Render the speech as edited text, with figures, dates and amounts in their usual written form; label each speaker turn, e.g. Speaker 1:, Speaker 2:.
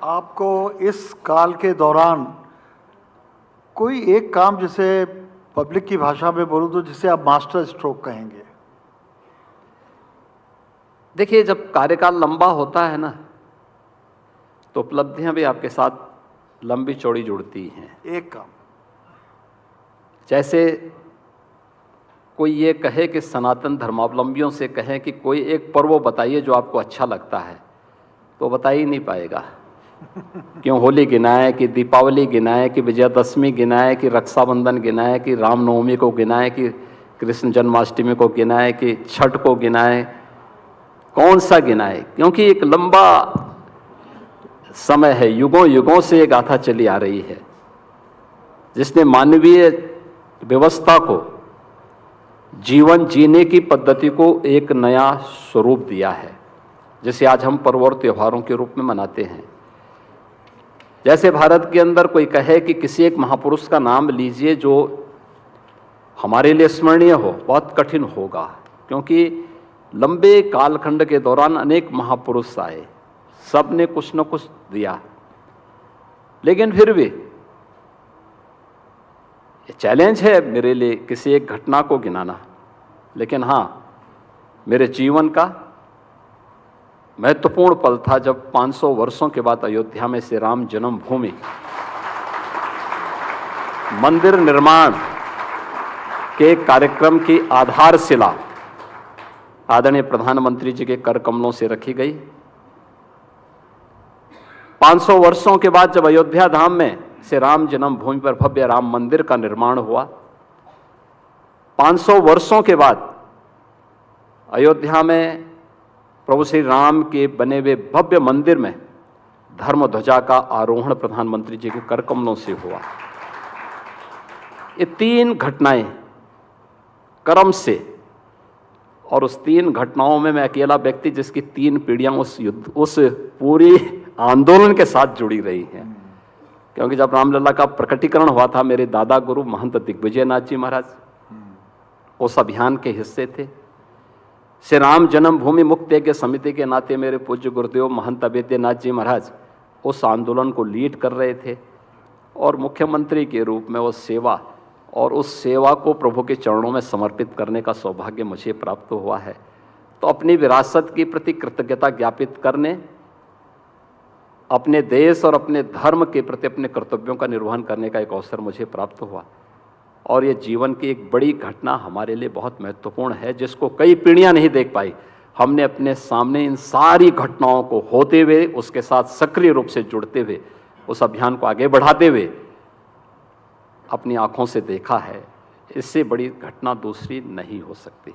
Speaker 1: आपको इस काल के दौरान कोई एक काम, जिसे पब्लिक की भाषा में बोलूं तो जिसे आप मास्टर स्ट्रोक कहेंगे?
Speaker 2: देखिए, जब कार्यकाल लंबा होता है ना, तो उपलब्धियां भी आपके साथ लंबी चौड़ी जुड़ती हैं।
Speaker 1: एक काम,
Speaker 2: जैसे कोई ये कहे कि सनातन धर्मावलंबियों से कहें कि कोई एक पर्व बताइए जो आपको अच्छा लगता है, तो बता ही नहीं पाएगा। क्यों होली गिनाए कि दीपावली गिनाए कि विजयादशमी गिनाए कि रक्षाबंधन गिनाए कि रामनवमी को गिनाए कि कृष्ण जन्माष्टमी को गिनाए कि छठ को गिनाए, कौन सा गिनाए? क्योंकि एक लंबा समय है, युगों युगों से ये गाथा चली आ रही है, जिसने मानवीय व्यवस्था को, जीवन जीने की पद्धति को एक नया स्वरूप दिया है, जिसे आज हम पर्व और त्योहारों के रूप में मनाते हैं। जैसे भारत के अंदर कोई कहे कि किसी एक महापुरुष का नाम लीजिए जो हमारे लिए स्मरणीय हो, बहुत कठिन होगा, क्योंकि लंबे कालखंड के दौरान अनेक महापुरुष आए, सब ने कुछ न कुछ दिया। लेकिन फिर भी ये चैलेंज है मेरे लिए किसी एक घटना को गिनाना। लेकिन हाँ, मेरे जीवन का महत्वपूर्ण पल था जब 500 वर्षों के बाद अयोध्या में श्री राम जन्मभूमि मंदिर निर्माण के कार्यक्रम की आधारशिला आदरणीय प्रधानमंत्री जी के कर कमलों से रखी गई। 500 वर्षों के बाद जब अयोध्या धाम में श्री राम जन्मभूमि पर भव्य राम मंदिर का निर्माण हुआ, 500 वर्षों के बाद अयोध्या में प्रभु श्री राम के बने हुए भव्य मंदिर में धर्म ध्वजा का आरोहण प्रधानमंत्री जी के कर कमलों से हुआ। ये 3 घटनाएं क्रम से, और उस 3 घटनाओं में मैं अकेला व्यक्ति जिसकी 3 पीढ़ियां उस पूरी आंदोलन के साथ जुड़ी रही हैं। क्योंकि जब रामलला का प्रकटीकरण हुआ था, मेरे दादा गुरु महंत दिग्विजय नाथ जी महाराज उस अभियान के हिस्से थे। श्री राम जन्मभूमि मुक्त यज्ञ समिति के नाते मेरे पूज्य गुरुदेव महंत अवेद्यनाथ जी महाराज उस आंदोलन को लीड कर रहे थे, और मुख्यमंत्री के रूप में वो सेवा, और उस सेवा को प्रभु के चरणों में समर्पित करने का सौभाग्य मुझे प्राप्त हुआ है। तो अपनी विरासत के प्रति कृतज्ञता ज्ञापित करने, अपने देश और अपने धर्म के प्रति अपने कर्तव्यों का निर्वहन करने का एक अवसर मुझे प्राप्त हुआ। और ये जीवन की एक बड़ी घटना हमारे लिए बहुत महत्वपूर्ण है, जिसको कई पीढ़ियां नहीं देख पाई। हमने अपने सामने इन सारी घटनाओं को होते हुए, उसके साथ सक्रिय रूप से जुड़ते हुए, उस अभियान को आगे बढ़ाते हुए अपनी आंखों से देखा है। इससे बड़ी घटना दूसरी नहीं हो सकती।